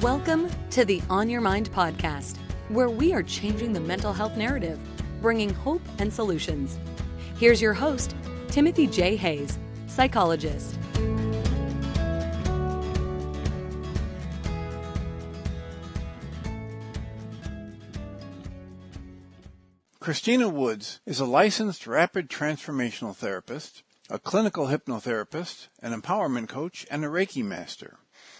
Welcome to the On Your Mind podcast, where we are changing the mental health narrative, bringing hope and solutions. Here's your host, Timothy J. Hayes, psychologist. Christina Woods is a licensed rapid transformational therapist, a clinical hypnotherapist, an empowerment coach, and a Reiki master.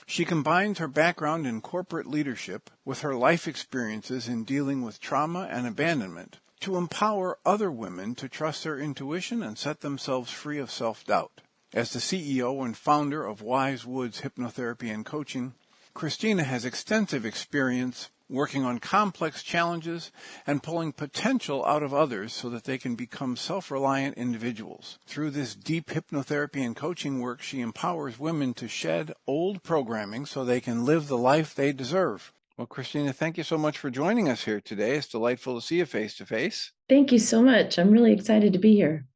She combines her background in corporate leadership with her life experiences in dealing with trauma and abandonment to empower other women to trust their intuition and set themselves free of self-doubt. As the CEO and founder of Wise Woods Hypnotherapy and Coaching, Christina has extensive experience working on complex challenges and pulling potential out of others so that they can become self-reliant individuals. Through this deep hypnotherapy and coaching work, she empowers women to shed old programming so they can live the life they deserve. Well, Christina, thank you so much for joining us here today. It's delightful to see you face to face. Thank you so much. I'm really excited to be here.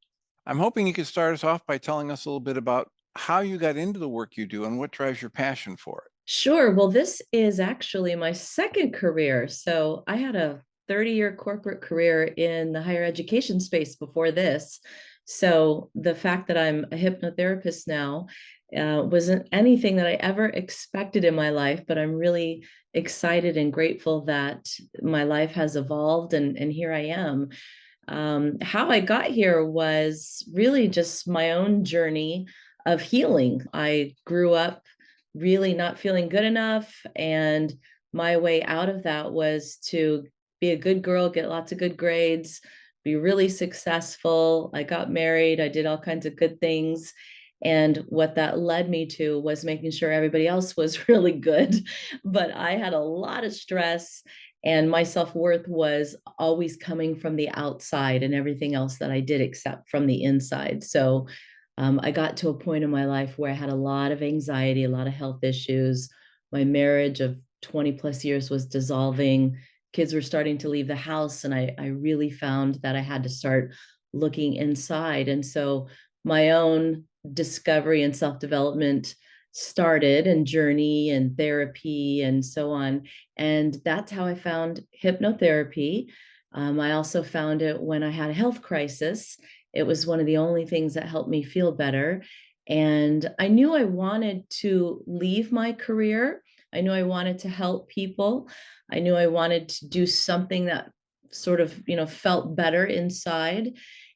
I'm hoping you could start us off by telling us a little bit about how you got into the work you do and what drives your passion for it. Sure. Well, this is actually my second career. So I had a 30-year corporate career in the higher education space before this. So the fact that I'm a hypnotherapist now wasn't anything that I ever expected in my life, but I'm really excited and grateful that my life has evolved and here I am. How I got here was really just my own journey of healing. I grew up really not feeling good enough, and my way out of that was to be a good girl, get lots of good grades, be really successful. I got married, I did all kinds of good things. And what that led me to was making sure everybody else was really good. But I had a lot of stress, and my self-worth was always coming from the outside and everything else that I did except from the inside. So I got to a point in my life where I had a lot of anxiety, a lot of health issues. My marriage of 20 plus years was dissolving. Kids were starting to leave the house, and I really found that I had to start looking inside. And so my own discovery and self-development started, and journey and therapy and so on. And that's how I found hypnotherapy. I also found it when I had a health crisis. It was one of the only things that helped me feel better. And I knew I wanted to leave my career. I knew I wanted to help people. I knew I wanted to do something that sort of, felt better inside.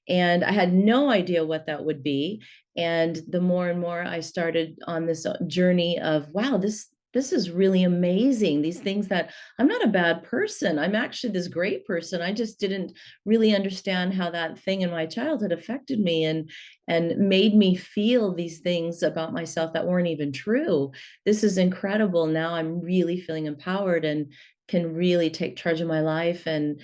And I had no idea what that would be. And the more and more I started on this journey of, wow, this is really amazing. These things that I'm not a bad person. I'm actually this great person. I just didn't really understand how that thing in my childhood affected me and made me feel these things about myself that weren't even true. This is incredible. Now I'm really feeling empowered and can really take charge of my life and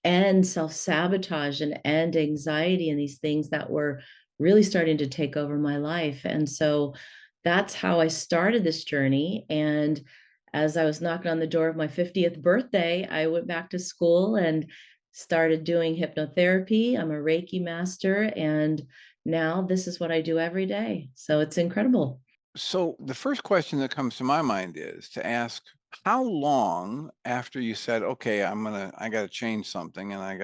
end self-sabotage and end anxiety and these things that were really starting to take over my life. And so that's how I started this journey. And as I was knocking on the door of my 50th birthday, I went back to school and started doing hypnotherapy. I'm a Reiki master, and now this is what I do every day. So it's incredible. So the first question that comes to my mind is to ask, how long after you said, okay, I got to change something and I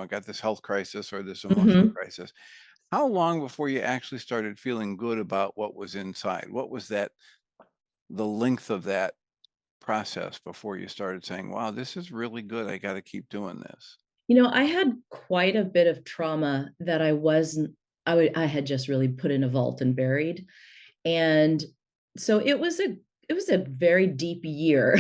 got this health crisis or this emotional crisis, how long before you actually started feeling good about what was inside? What was the length of that process before you started saying, wow, this is really good. I got to keep doing this. I had quite a bit of trauma that I had just really put in a vault and buried. And so it was a very deep year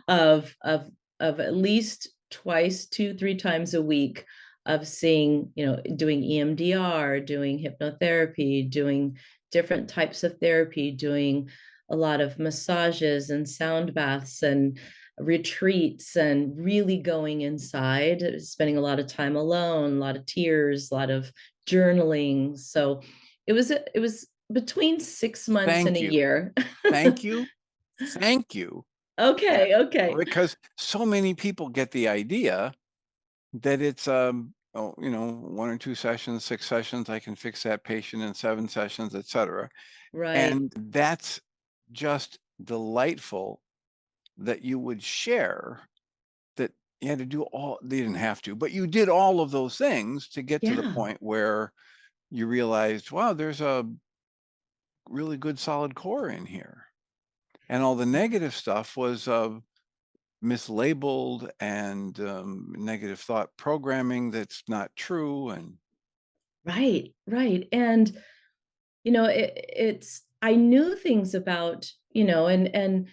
of at least twice, 2, 3 times a week of seeing, doing EMDR, doing hypnotherapy, doing different types of therapy, doing a lot of massages and sound baths and retreats, and really going inside, spending a lot of time alone, a lot of tears, a lot of journaling. So it was between 6 months and a year. Thank you. Thank you. Okay. Because so many people get the idea that it's 1 or 2 sessions, 6 sessions, I can fix that patient in 7 sessions, etc. Right. And that's just delightful that you would share that you had to do all, they didn't have to, but you did all of those things to get to the Yeah. point where you realized, wow, there's a really good solid core in here. And all the negative stuff was mislabeled and negative thought programming that's not true. And Right, right. And it's I knew things about, and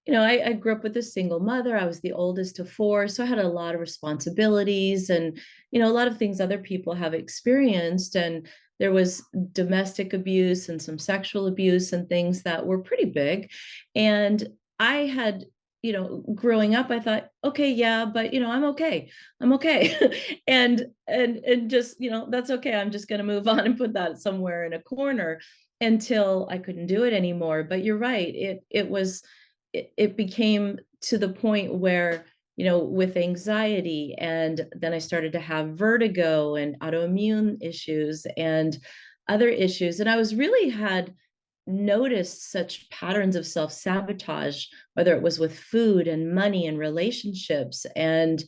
I grew up with a single mother. I was the oldest of four, so I had a lot of responsibilities and a lot of things other people have experienced. And there was domestic abuse and some sexual abuse and things that were pretty big. And I had, growing up, I thought, okay, yeah, but I'm okay. I'm okay. And just, that's okay. I'm just going to move on and put that somewhere in a corner until I couldn't do it anymore. But you're right. It became to the point where, with anxiety, and then I started to have vertigo and autoimmune issues and other issues. And I was really had noticed such patterns of self-sabotage, whether it was with food and money and relationships. And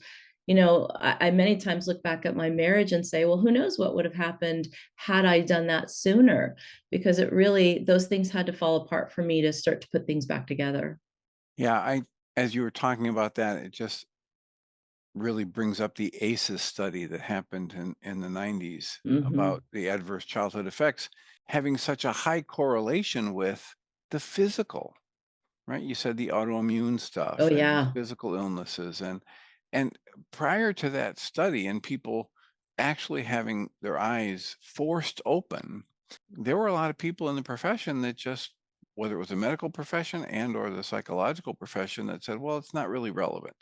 I many times look back at my marriage and say, well, who knows what would have happened had I done that sooner? Because it really, those things had to fall apart for me to start to put things back together. yeah, as you were talking about that, it just really brings up the ACEs study that happened in the 90s Hmm. about the adverse childhood effects having such a high correlation with the physical, right? You said the autoimmune Oh stuff and the yeah. physical illnesses. And prior to that study and people actually having their eyes forced open, there were a lot of people in the profession that just, whether it was the medical profession and or the psychological profession, that said, well, it's not really relevant.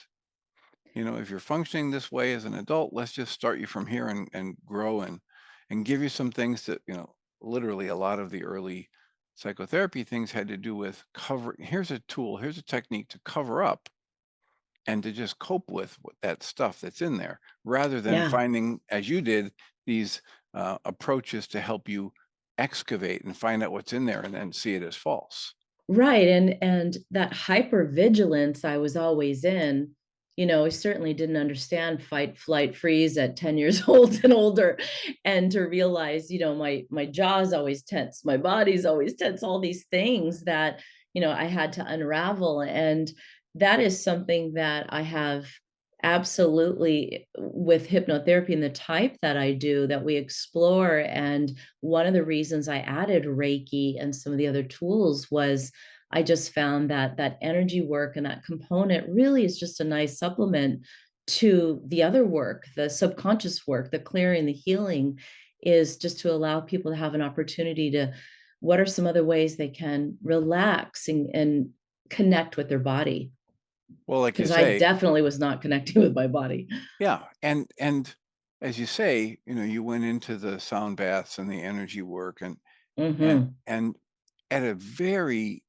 If you're functioning this way as an adult, let's just start you from here and grow and give you some things that, literally a lot of the early psychotherapy things had to do with cover. Here's a tool, here's a technique to cover up and to just cope with that stuff that's in there, rather than Yeah. finding, as you did, these approaches to help you excavate and find out what's in there and then see it as false. Right. And that hypervigilance I was always in, I certainly didn't understand fight, flight, freeze at 10 years old and older. And to realize, my jaw's always tense, my body's always tense, all these things that, I had to unravel. And that is something that I have absolutely with hypnotherapy and the type that I do, that we explore. And one of the reasons I added Reiki and some of the other tools was I just found that that energy work and that component really is just a nice supplement to the other work, the subconscious work, the clearing, the healing, is just to allow people to have an opportunity to, what are some other ways they can relax and connect with their body? Well, like you Because I say, definitely was not connecting with my body. yeah, and as you say, you went into the sound baths and the energy work and Hmm. and at a very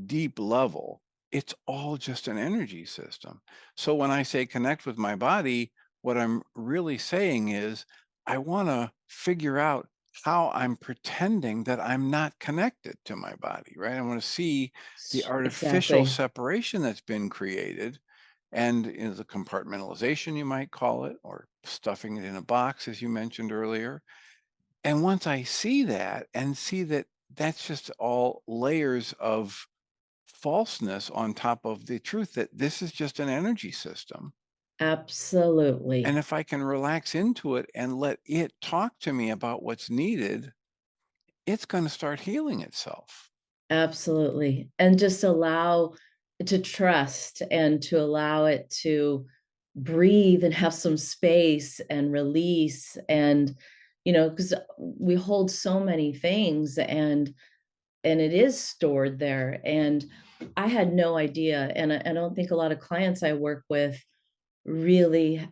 deep level, it's all just an energy system. So when I say connect with my body, what I'm really saying is I want to figure out how I'm pretending that I'm not connected to my body, right? I want to see the artificial Exactly. separation that's been created and the compartmentalization, you might call it, or stuffing it in a box, as you mentioned earlier. And once I see that and see that that's just all layers of falseness on top of the truth that this is just an energy system. And Absolutely. if I can relax into it and let it talk to me about what's needed, it's going to start healing itself. Absolutely. And just allow to trust and to allow it to breathe and have some space and release. And, because we hold so many things and it is stored there. And I had no idea. And I don't think a lot of clients I work with really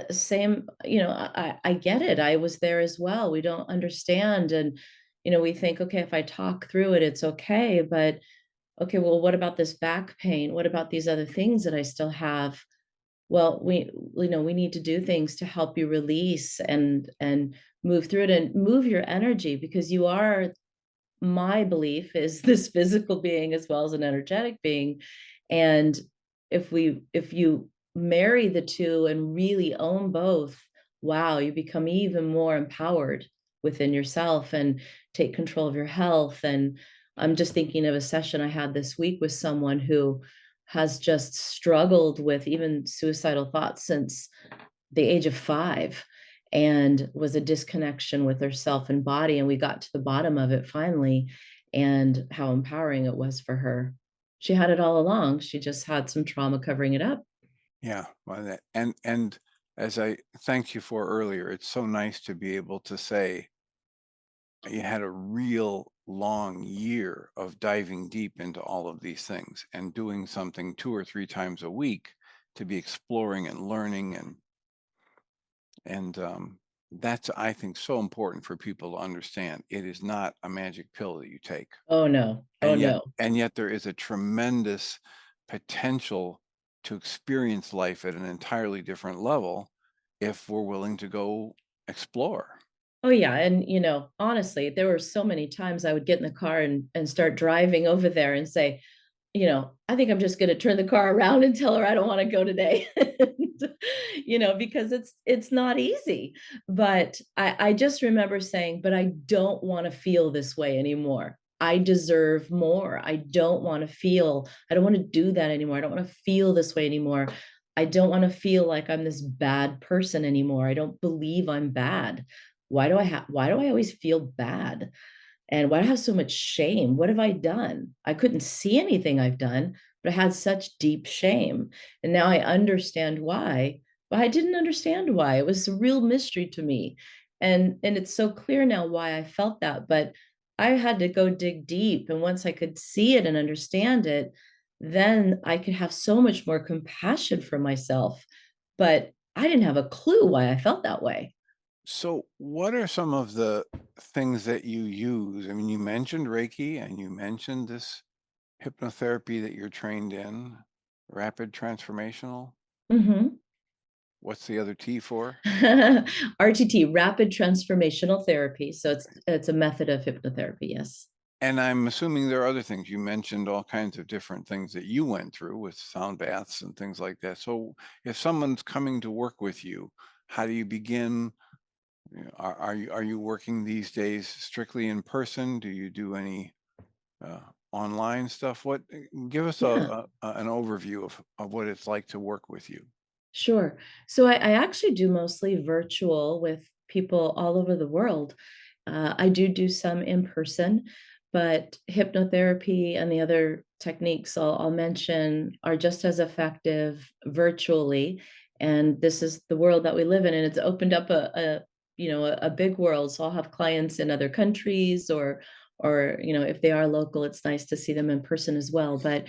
same, I get it. I was there as well. We don't understand. And, we think, okay, if I talk through it, it's okay. But okay, well, what about this back pain? What about these other things that I still have? Well, we need to do things to help you release and move through it and move your energy, because you are, my belief is, this physical being as well as an energetic being. And if you marry the two and really own both, wow, you become even more empowered within yourself and take control of your health. And I'm just thinking of a session I had this week with someone who has just struggled with even suicidal thoughts since the age of 5, and was a disconnection with herself and body. And we got to the bottom of it finally, and how empowering it was for her. She had it all along. She just had some trauma covering it up. Yeah. Well, and as I thanked you for earlier, it's so nice to be able to say you had a real long year of diving deep into all of these things and doing something 2 or 3 times a week to be exploring and learning, and that's, I think, so important for people to understand. It is not a magic pill that you take, Oh no. Oh no. and yet there is a tremendous potential to experience life at an entirely different level if we're willing to go explore. Oh yeah, and honestly, there were so many times I would get in the car and start driving over there and say, I think I'm just going to turn the car around and tell her I don't want to go today. Because it's not easy. But I just remember saying, but I don't want to feel this way anymore. I deserve more. I don't want to do that anymore. I don't want to feel this way anymore. I don't want to feel like I'm this bad person anymore. I don't believe I'm bad. Why do I always feel bad? And why do I have so much shame? What have I done? I couldn't see anything I've done, but I had such deep shame. And now I understand why, but I didn't understand why. It was a real mystery to me. And it's so clear now why I felt that, but I had to go dig deep. And once I could see it and understand it, then I could have so much more compassion for myself. But I didn't have a clue why I felt that way. So, what are some of the things that you use? I mean, you mentioned Reiki and you mentioned this hypnotherapy that you're trained in, rapid transformational. Mhm. What's the other T for? RTT, rapid transformational therapy. So it's a method of hypnotherapy. Yes. And I'm assuming there are other things. You mentioned all kinds of different things that you went through with sound baths and things like that. So, if someone's coming to work with you, how do you begin? Are you working these days strictly in person? Do you do any uh, online stuff? Give us Yeah. an overview of what it's like to work with you. Sure. So I actually do mostly virtual with people all over the world. I do some in person, but hypnotherapy and the other techniques I'll mention are just as effective virtually. And this is the world that we live in, and it's opened up a big world. So I'll have clients in other countries, or if they are local, it's nice to see them in person as well. But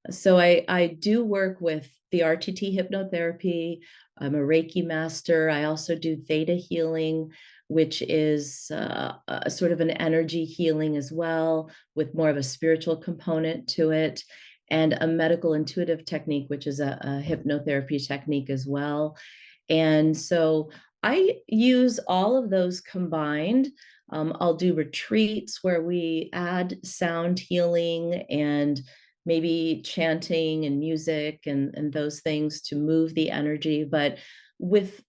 so I do work with the RTT hypnotherapy. I'm a Reiki master. I also do theta healing, which is a sort of an energy healing as well, with more of a spiritual component to it, and a medical intuitive technique, which is a hypnotherapy technique as well. And so I use all of those combined. I'll do retreats where we add sound healing and maybe chanting and music and those things to move the energy. But with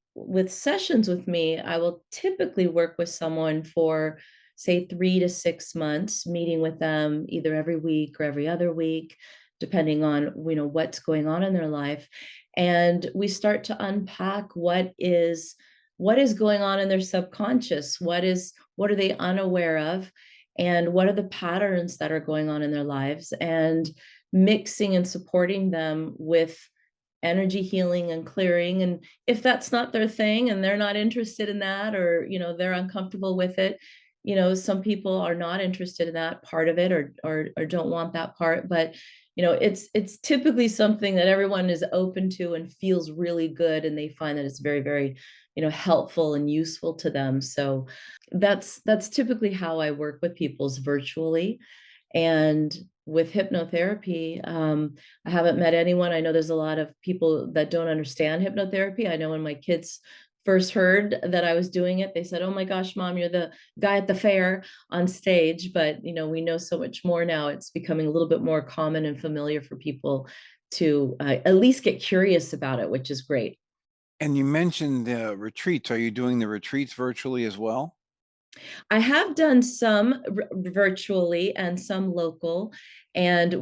sessions with me, I will typically work with someone for say 3 to 6 months, meeting with them either every week or every other week, depending on what's going on in their life. And we start to unpack what is going on in their subconscious, what are they unaware of, and what are the patterns that are going on in their lives, and mixing and supporting them with energy healing and clearing. And if that's not their thing and they're not interested in that, or they're uncomfortable with it, some people are not interested in that part of it, or don't want that part. But it's typically something that everyone is open to and feels really good, and they find that it's very, very helpful and useful to them. So that's typically how I work with people's virtually. And with hypnotherapy, I haven't met anyone. I know there's a lot of people that don't understand hypnotherapy. I know when my kids first heard that I was doing it, they said, "Oh my gosh, mom, you're the guy at the fair on stage." But we know so much more now. It's becoming a little bit more common and familiar for people at least get curious about it, which is great. And you mentioned the retreats. Are you doing the retreats virtually as well? I have done some virtually and some local, and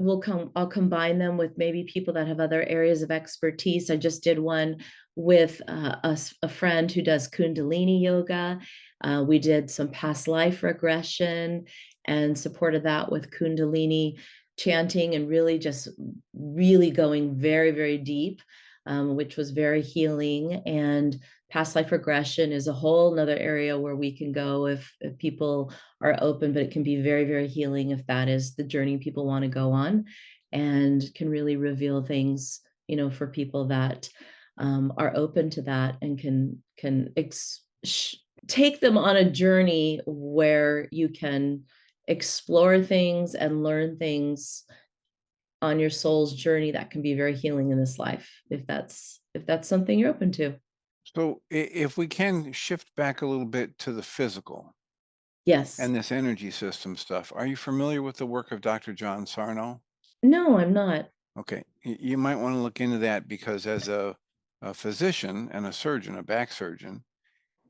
I'll combine them with maybe people that have other areas of expertise. I just did one with a friend who does Kundalini yoga. We did some past life regression and supported that with Kundalini chanting and really going very, very deep, which was very healing. And past life regression is a whole nother area where we can go if people are open, but it can be very, very healing if that is the journey people want to go on, and can really reveal things, for people that are open to that, and can take them on a journey where you can explore things and learn things on your soul's journey that can be very healing in this life, if that's something you're open to. So if we can shift back a little bit to the physical Yes. and this energy system stuff, are you familiar with the work of Dr. John Sarno? No, I'm not. Okay, you might want to look into that because as a physician and a surgeon, a back surgeon,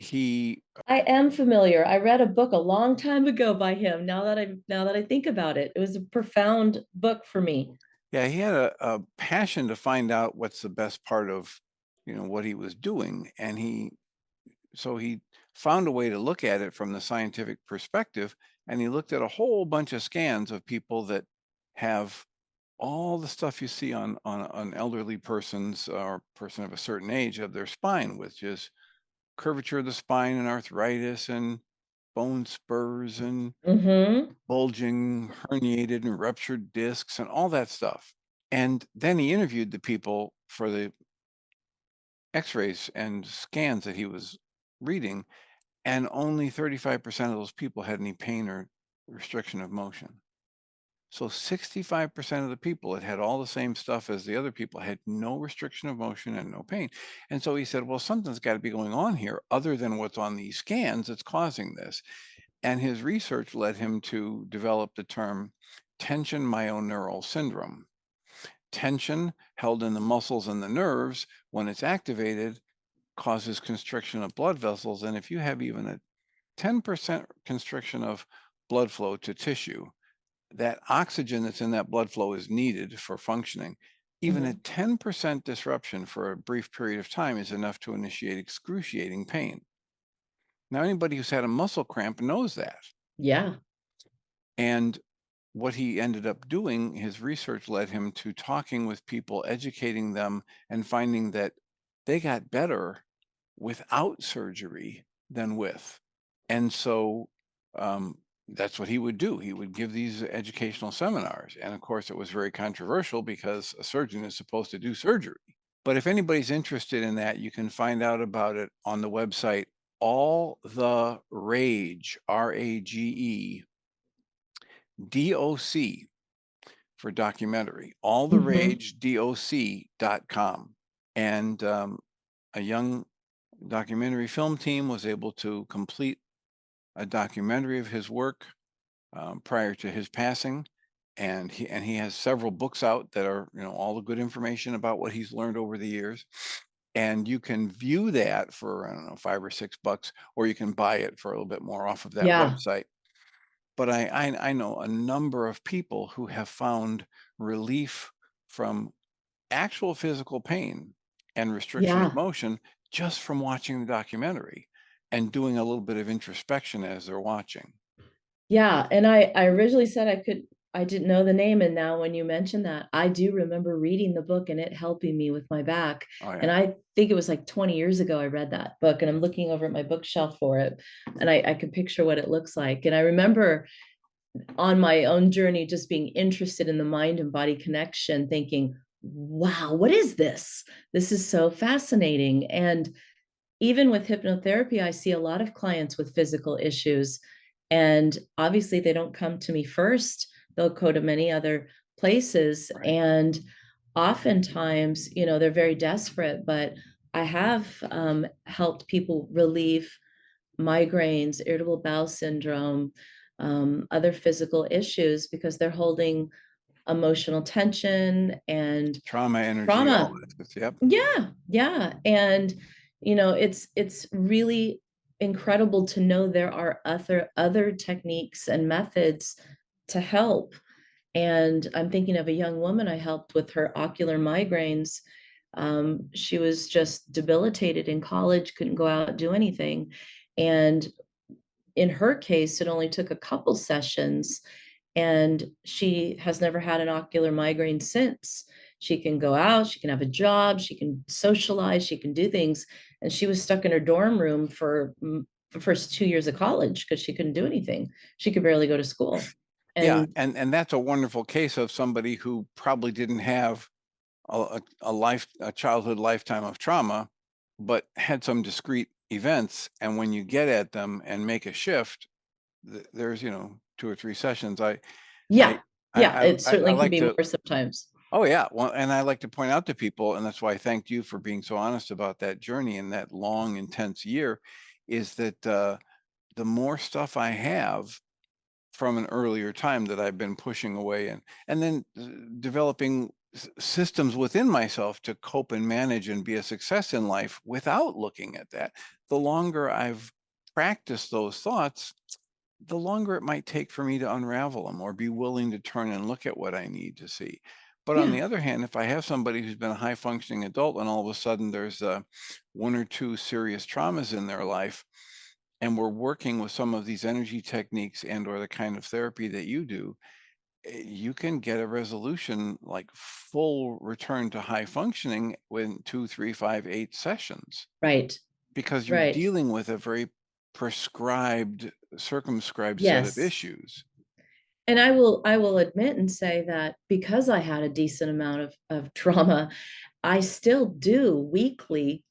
he I am familiar. I read a book a long time ago by him. Now that I think about it, it was a profound book for me. yeah, he had a passion to find out what's the best part of, what he was doing, and he found a way to look at it from the scientific perspective, and he looked at a whole bunch of scans of people that have all the stuff you see on elderly persons or person of a certain age of their spine, which is curvature of the spine and arthritis and bone spurs and Mm-hmm. bulging, herniated and ruptured discs and all that stuff. And then he interviewed the people for the x-rays and scans that he was reading, and only 35% of those people had any pain or restriction of motion. So 65% of the people that had all the same stuff as the other people had no restriction of motion and no pain. And so he said, well, something's got to be going on here other than what's on these scans that's causing this. And his research led him to develop the term tension myoneural syndrome. Tension held in the muscles and the nerves, when it's activated, causes constriction of blood vessels. And if you have even a 10% constriction of blood flow to tissue, that oxygen that's in that blood flow is needed for functioning. Even a 10% disruption for a brief period of time is enough to initiate excruciating pain. Now, anybody who's had a muscle cramp knows that. Yeah. And what he ended up doing, his research led him to talking with people, educating them, and finding that they got better without surgery than with. And so that's what he would do. He would give these educational seminars. And of course, it was very controversial because a surgeon is supposed to do surgery. But if anybody's interested in that, you can find out about it on the website, All the Rage, RAGE, DOC for documentary, alltheragedoc.com. And a young documentary film team was able to complete a documentary of his work prior to his passing, and he has several books out that are all the good information about what he's learned over the years. And you can view that for, I don't know, $5 or $6, or you can buy it for a little bit more off of that Yeah. website. But I know a number of people who have found relief from actual physical pain and restriction of Yeah. motion just from watching the documentary and doing a little bit of introspection as they're watching. Yeah. And I originally said I didn't know the name. And now when you mention that, I do remember reading the book and it helping me with my back. Oh, yeah. And I think it was like 20 years ago I read that book, and I'm looking over at my bookshelf for it. And I can picture what it looks like. And I remember on my own journey just being interested in the mind and body connection, thinking, wow, what is this? This is so fascinating. And even with hypnotherapy, I see a lot of clients with physical issues. And obviously, they don't come to me first, they'll go to many other places. Right. And oftentimes, they're very desperate. But I have helped people relieve migraines, irritable bowel syndrome, other physical issues, because they're holding emotional tension and Trauma, energy, all trauma. this. Yep. Yeah. And, it's really incredible to know there are other techniques and methods to help. And I'm thinking of a young woman I helped with her ocular migraines. She was just debilitated in college, couldn't go out, do anything. And in her case, it only took a couple sessions, and she has never had an ocular migraine since. She can go out, she can have a job, she can socialize, she can do things. And she was stuck in her dorm room for the first 2 years of college because she couldn't do anything. She could barely go to school. Yeah, And and that's a wonderful case of somebody who probably didn't have a childhood lifetime of trauma, but had some discrete events. And when you get at them and make a shift, there's 2 or 3 sessions. yeah, yeah, it I certainly can like be to. more sometimes. Oh yeah, well, and I like to point out to people, and that's why I thanked you for being so honest about that journey and that long, intense year, is that the more stuff I have from an earlier time that I've been pushing away, and then developing systems within myself to cope and manage and be a success in life without looking at that. The longer I've practiced those thoughts, the longer it might take for me to unravel them or be willing to turn and look at what I need to see. But on Yeah, the other hand, if I have somebody who's been a high functioning adult and all of a sudden there's 1 or 2 serious traumas in their life, and we're working with some of these energy techniques and or the kind of therapy that you do, you can get a resolution, like full return to high functioning, within 2, 3, 5, 8 sessions, right, because you're right. dealing with a very prescribed, circumscribed set of Yes. issues. And I will admit and say that because I had a decent amount of trauma, I still do weekly.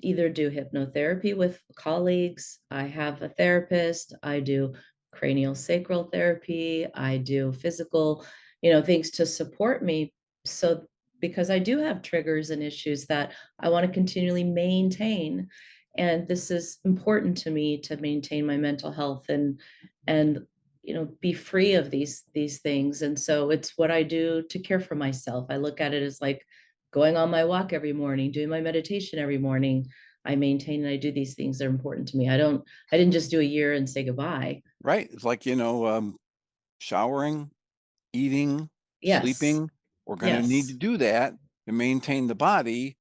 Either do hypnotherapy with colleagues, I have a therapist, I do cranial sacral therapy, I do physical, things to support me. So, because I do have triggers and issues that I want to continually maintain. And this is important to me to maintain my mental health and be free of these things. And so it's what I do to care for myself. I look at it as like going on my walk every morning, doing my meditation every morning. I maintain and I do these things that are important to me. I didn't just do a year and say goodbye. Right? It's like, showering, eating, Yes. sleeping. We're going to need to Yes. do that to maintain the body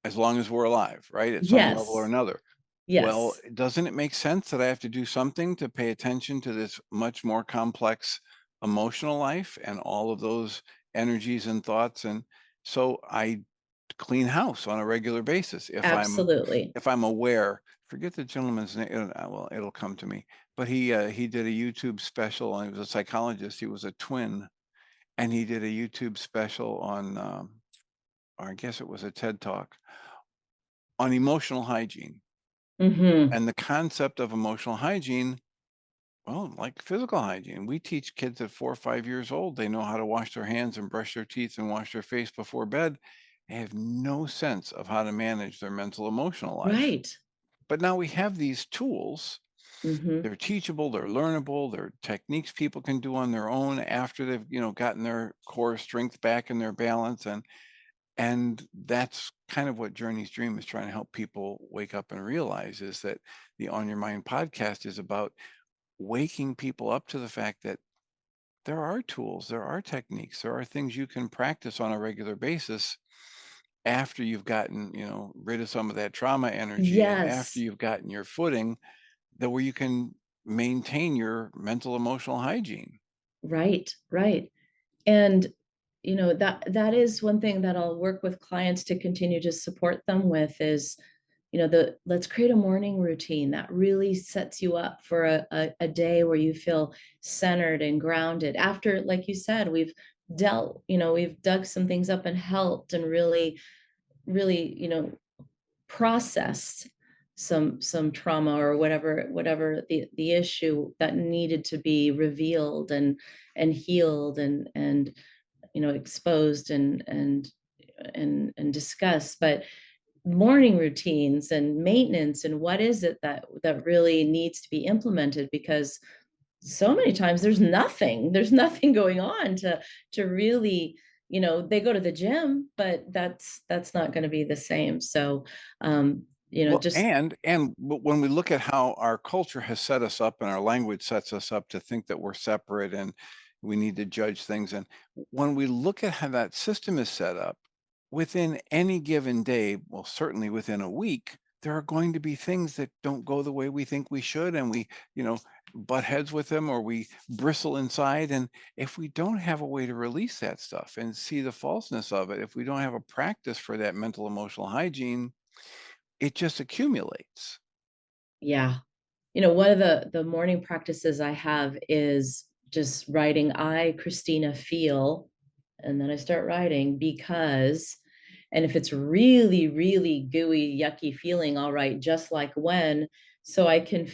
as long as we're alive, right? At some level or Yes. another. Well, Yes. doesn't it make sense that I have to do something to pay attention to this much more complex emotional life and all of those energies and thoughts? And so I clean house on a regular basis. Absolutely. If I'm aware, forget the gentleman's name. Well, it'll come to me. But he did a YouTube special, and he was a psychologist. He was a twin, and he did a YouTube special on, or I guess it was a TED Talk on emotional hygiene. Hmm. And the concept of emotional hygiene, well, like physical hygiene, we teach kids at 4 or 5 years old, they know how to wash their hands and brush their teeth and wash their face before bed. They have no sense of how to manage their mental emotional life. Right. But now we have these tools. Hmm. They're teachable, they're learnable, they're techniques people can do on their own after they've, gotten their core strength back in their balance. And that's kind of what Journey's Dream is trying to help people wake up and realize, is that the On Your Mind podcast is about waking people up to the fact that there are tools, there are techniques, there are things you can practice on a regular basis after you've gotten, rid of some of that trauma energy and after Yes. you've gotten your footing, that where you can maintain your mental emotional hygiene. Right. Right. And that is one thing that I'll work with clients to continue to support them with is, let's create a morning routine that really sets you up for a day where you feel centered and grounded after, like you said, we've dug some things up and helped and really processed some trauma or whatever the issue that needed to be revealed and healed and exposed and discussed. But morning routines and maintenance and what is it that really needs to be implemented, because so many times there's nothing going on to really, they go to the gym, but that's not going to be the same. So Well, just but when we look at how our culture has set us up and our language sets us up to think that we're separate and we need to judge things, and when we look at how that system is set up, within any given day, well, certainly within a week, there are going to be things that don't go the way we think we should, and we, you know, butt heads with them or we bristle inside. And if we don't have a way to release that stuff and see the falseness of it, if we don't have a practice for that mental emotional hygiene, it just accumulates. yeah. One of the morning practices I have is just writing, I, Christina, feel, and then I start writing because, and if it's really, really gooey, yucky feeling, I'll write just like when, so I can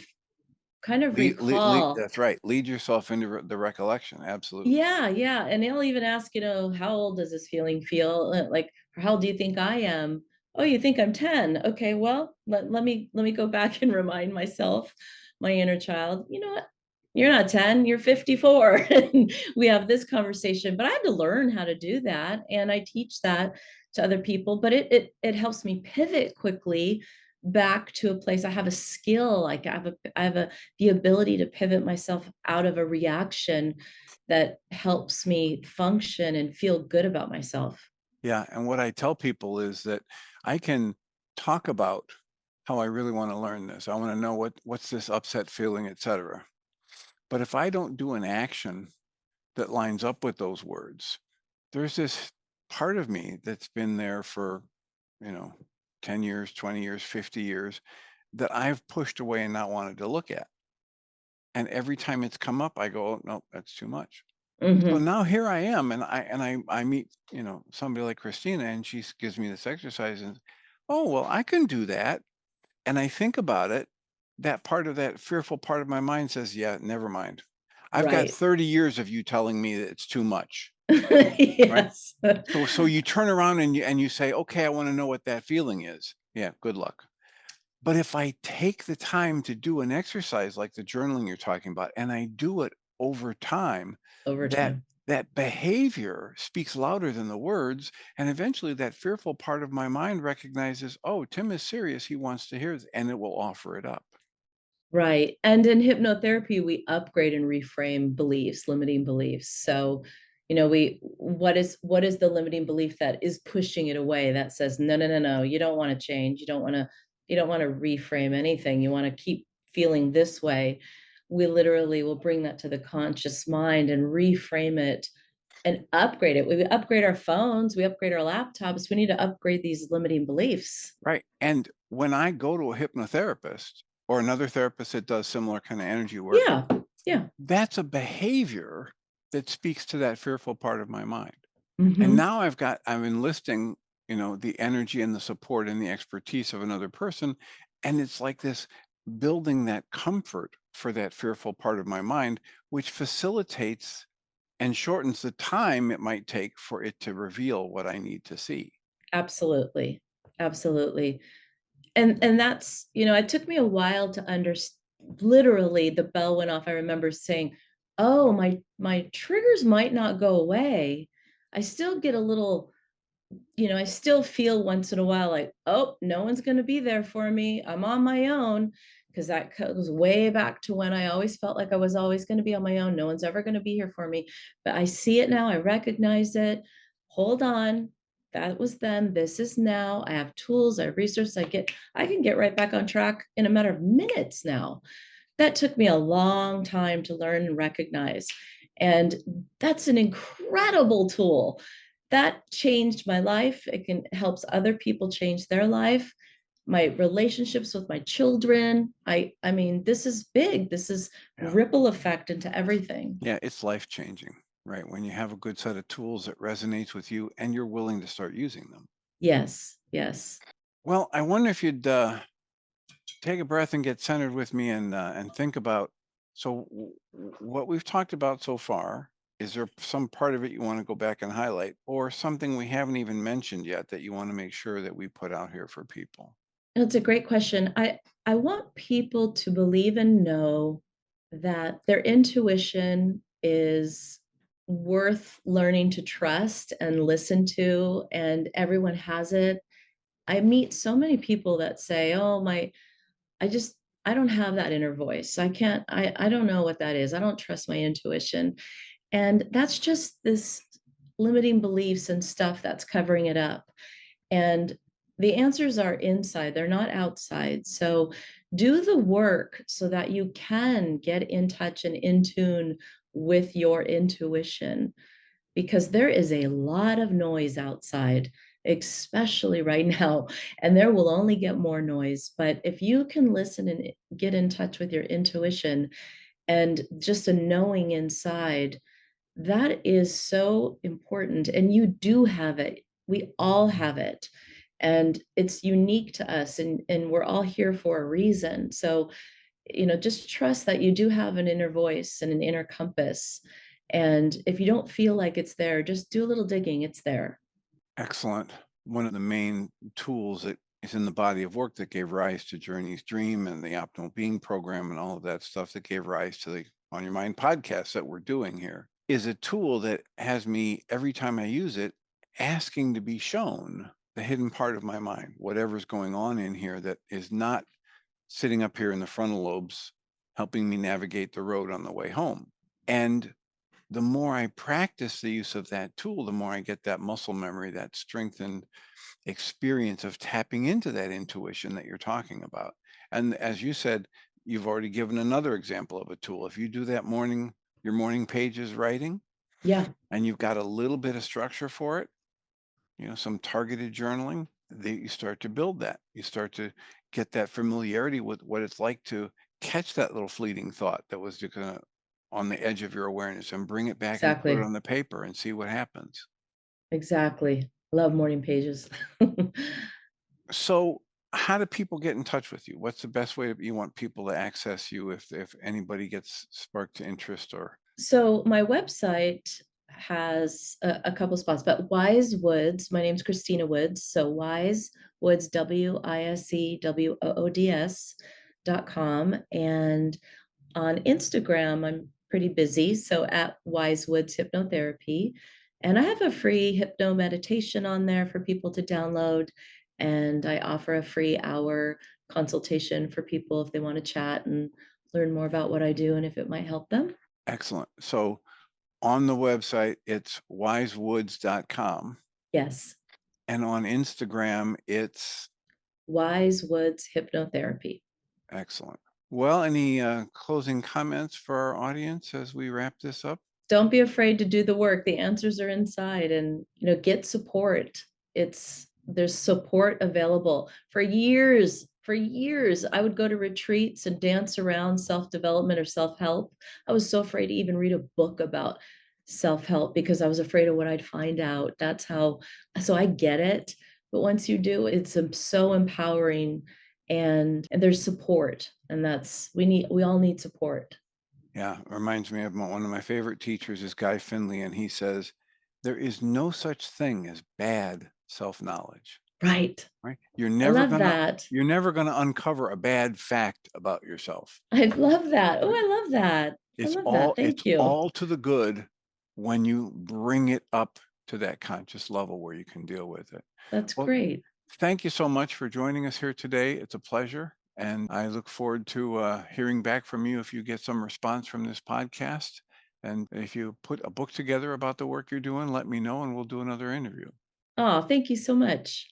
kind of recall. That's right. Lead yourself into the recollection. Absolutely. Yeah, yeah. And they'll even ask, how old does this feeling feel? Like, how old do you think I am? Oh, you think I'm 10. Okay, well, let me go back and remind myself, my inner child, you know what? You're not 10, you're 54. And we have this conversation. But I had to learn how to do that. And I teach that to other people. But it helps me pivot quickly back to a place. I have a skill, like I have the ability to pivot myself out of a reaction that helps me function and feel good about myself. Yeah. And what I tell people is that I can talk about how I really want to learn this. I want to know what's this upset feeling, etc. But if I don't do an action that lines up with those words, there's this part of me that's been there for, you know, 10 years, 20 years, 50 years that I've pushed away and not wanted to look at. And every time it's come up, I go, oh, no, that's too much. So Hmm. now here I am, and I meet, somebody like Christina, and she gives me this exercise, and oh, well, I can do that. And I think about it, that part of that fearful part of my mind says, yeah, never mind. I've got Right. 30 years of you telling me that it's too much, right? Yes. So you turn around and you say, okay, I want to know what that feeling is. Yeah, good luck. But if I take the time to do an exercise like the journaling you're talking about, and I do it over time, Over that time. that behavior speaks louder than the words. And eventually that fearful part of my mind recognizes, oh, Tim is serious. He wants to hear this, and it will offer it up. Right. And in hypnotherapy, we upgrade and reframe beliefs, limiting beliefs. So, what is the limiting belief that is pushing it away, that says, no, no, no, no, you don't want to change. You don't want to reframe anything. You want to keep feeling this way. We literally will bring that to the conscious mind and reframe it and upgrade it. We upgrade our phones, we upgrade our laptops. We need to upgrade these limiting beliefs. Right. And when I go to a hypnotherapist or another therapist that does similar kind of energy work, Yeah. Yeah. that's a behavior that speaks to that fearful part of my mind. And Hmm. now I'm enlisting, the energy and the support and the expertise of another person. And it's like this building that comfort for that fearful part of my mind, which facilitates and shortens the time it might take for it to reveal what I need to see. Absolutely. Absolutely. And that's, it took me a while to understand. Literally, the bell went off. I remember saying, oh, my triggers might not go away. I still get a little, I still feel once in a while like, oh, no one's going to be there for me. I'm on my own. Because that goes way back to when I always felt like I was always going to be on my own. No one's ever going to be here for me. But I see it now. I recognize it. Hold on. That was then. This is now. I have tools. I have resources. I can get right back on track in a matter of minutes now. That took me a long time to learn and recognize. And that's an incredible tool that changed my life. It can helps other people change their life, my relationships with my children. I mean, this is big. This is Yeah. ripple effect into everything. Yeah. It's life changing, right? When you have a good set of tools that resonates with you and you're willing to start using them. Yes, yes. Well, I wonder if you'd take a breath and get centered with me and think about what we've talked about so far. Is there some part of it you want to go back and highlight, or something we haven't even mentioned yet that you want to make sure that we put out here for people? It's a great question. I want people to believe and know that their intuition is worth learning to trust and listen to, and everyone has it. I meet so many people that say, "Oh, I just I don't have that inner voice. I don't know what that is. I don't trust my intuition." And that's just this limiting beliefs and stuff that's covering it up. And the answers are inside, they're not outside. So do the work so that you can get in touch and in tune with your intuition, because there is a lot of noise outside, especially right now, and there will only get more noise. But if you can listen and get in touch with your intuition and just a knowing inside, that is so important. And you do have it. We all have it. And it's unique to us, and we're all here for a reason. So, just trust that you do have an inner voice and an inner compass. And if you don't feel like it's there, just do a little digging. It's there. Excellent. One of the main tools that is in the body of work that gave rise to Journey's Dream and the Optimal Being program and all of that stuff that gave rise to the On Your Mind podcast that we're doing here is a tool that has me, every time I use it, asking to be shown the hidden part of my mind, whatever's going on in here that is not sitting up here in the frontal lobes, helping me navigate the road on the way home. And the more I practice the use of that tool, the more I get that muscle memory, that strengthened experience of tapping into that intuition that you're talking about. And as you said, you've already given another example of a tool. If you do that your morning pages writing, Yeah, and you've got a little bit of structure for it, some targeted journaling, you start to build that. You start to get that familiarity with what it's like to catch that little fleeting thought that was just gonna on the edge of your awareness and bring it back and put it exactly. on the paper and see what happens. Exactly. Love morning pages. So how do people get in touch with you? What's the best way you want people to access you if anybody gets sparked to interest or So my website has a couple spots, but Wise Woods, my name's Christina Woods. So Wise Woods, WISEWOODS.com. And on Instagram, I'm pretty busy. So at Wise Woods Hypnotherapy. And I have a free hypno meditation on there for people to download. And I offer a free hour consultation for people if they want to chat and learn more about what I do and if it might help them. excellent. So on the website, it's wisewoods.com. Yes. And on Instagram, it's Wise Woods Hypnotherapy. excellent. Well, any closing comments for our audience as we wrap this up? Don't be afraid to do the work. The answers are inside, and get support. There's support available. For years, I would go to retreats and dance around self-development or self-help. I was so afraid to even read a book about self-help because I was afraid of what I'd find out. So I get it. But once you do, it's so empowering, and there's support. And we all need support. Yeah, it reminds me of one of my favorite teachers is Guy Finley, and he says, there is no such thing as bad self-knowledge. Right. Right? I love that. You're never gonna uncover a bad fact about yourself. I love that. Oh, I love that. I love that. It's Thank you. all to the good when you bring it up to that conscious level where you can deal with it. That's Well, great. thank you so much for joining us here today. It's a pleasure. And I look forward to hearing back from you if you get some response from this podcast. And if you put a book together about the work you're doing, let me know and we'll do another interview. Oh, thank you so much.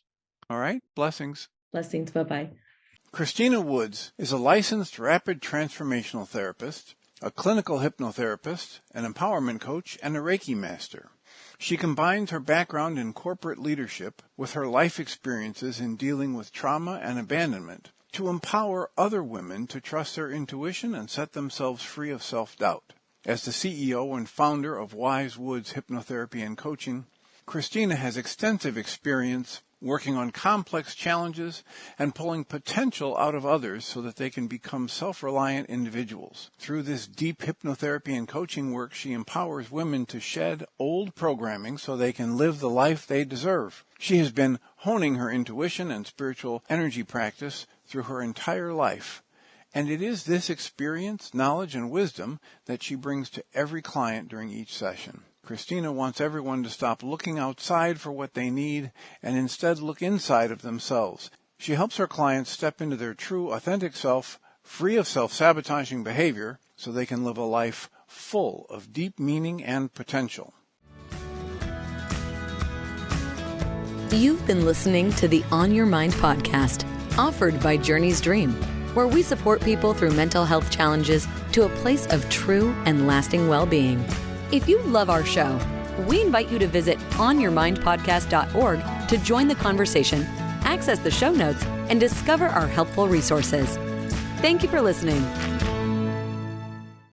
All right. Blessings. Blessings. Bye-bye. Christina Woods is a licensed rapid transformational therapist, a clinical hypnotherapist, an empowerment coach, and a Reiki master. She combines her background in corporate leadership with her life experiences in dealing with trauma and abandonment to empower other women to trust their intuition and set themselves free of self-doubt. As the CEO and founder of Wise Woods Hypnotherapy and Coaching, Christina has extensive experience working on complex challenges and pulling potential out of others so that they can become self-reliant individuals. Through this deep hypnotherapy and coaching work, she empowers women to shed old programming so they can live the life they deserve. She has been honing her intuition and spiritual energy practice through her entire life, And it is this experience, knowledge, and wisdom that she brings to every client during each session. Christina wants everyone to stop looking outside for what they need and instead look inside of themselves. She helps her clients step into their true, authentic self, free of self-sabotaging behavior, so they can live a life full of deep meaning and potential. You've been listening to the On Your Mind podcast, offered by Journey's Dream, where we support people through mental health challenges to a place of true and lasting well-being. If you love our show, we invite you to visit onyourmindpodcast.org to join the conversation, access the show notes, and discover our helpful resources. Thank you for listening.